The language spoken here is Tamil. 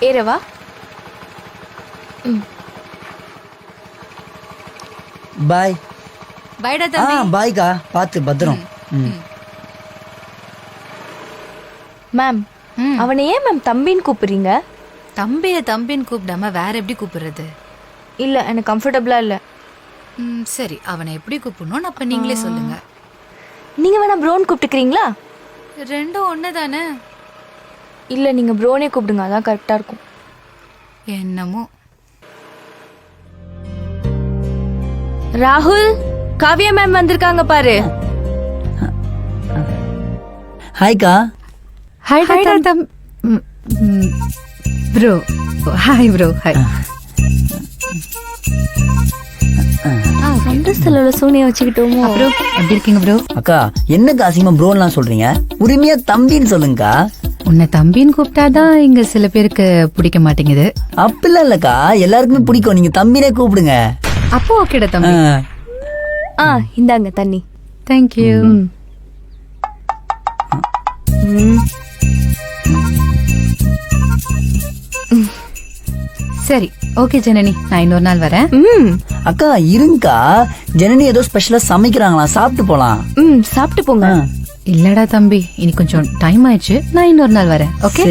ஏறவா? பாய். பைடா தம்பி. பாய்க்கா, பார்த்து பத்திரம். மேம், அவனை ஏன் மேம் தம்பின்னு கூப்பிடுறீங்க? தம்பின்னு கூப்பிடாம வேற எப்படி கூப்பிடுறது? இல்ல, எனக்கு கம்ஃபர்டபுளா இல்ல. சரி, அவனை எப்படி கூப்பிடணும் அப்ப நீங்களே சொல்லுங்க. நீங்க வேணா ப்ரோன்னு கூப்பிட்டுக்கிறீங்களா? ரெண்டும் ஒண்ணுதானே. இல்ல, நீங்க ப்ரோனே கூப்பிடுங்க, அதான் கரெக்டா இருக்கும். என்னமோ. ராகுல், காவியா மேம் வந்திருக்காங்க பாரு. ஹாய்க்கா. ஹாய் தம். ப்ரோ. Hi bro. ஹாய். சண்டஸ்தல சோனியா வச்சுக்கிட்டோமோ. அப்புறம் எப்படி இருக்கீங்க ப்ரோ? அக்கா, என்னக்கா அசிங்கமா ப்ரோலாம் சொல்றீங்க? உரிமையா தம்பின்னு சொல்லுங்கக்கா. உன்னை தம்பின்னு கூப்பிட்டாதான் இங்க சில பேருக்கு பிடிக்க மாட்டேங்குது. அப்படிலாம் இல்லக்கா, எல்லாருக்குமே பிடிக்கும். நீங்க தம்பினே கூப்பிடுங்க. அப்போ ஓகேடா தம்பி. இந்தாங்க தண்ணி. தேங்க்யூ. சரி, ஓகே ஜனனி, நான் இன்னொரு நாள் வரேன். அக்கா இருங்கக்கா, ஜனனி ஏதோ ஸ்பெஷலா சமைக்கிறாங்களா, சாப்பிட்டு போலாம். சாப்பிட்டு போங்க. இல்லடா தம்பி, இனி கொஞ்சம் டைம் ஆயிடுச்சு, நான் இன்னொரு நாள் வரேன். ஓகே.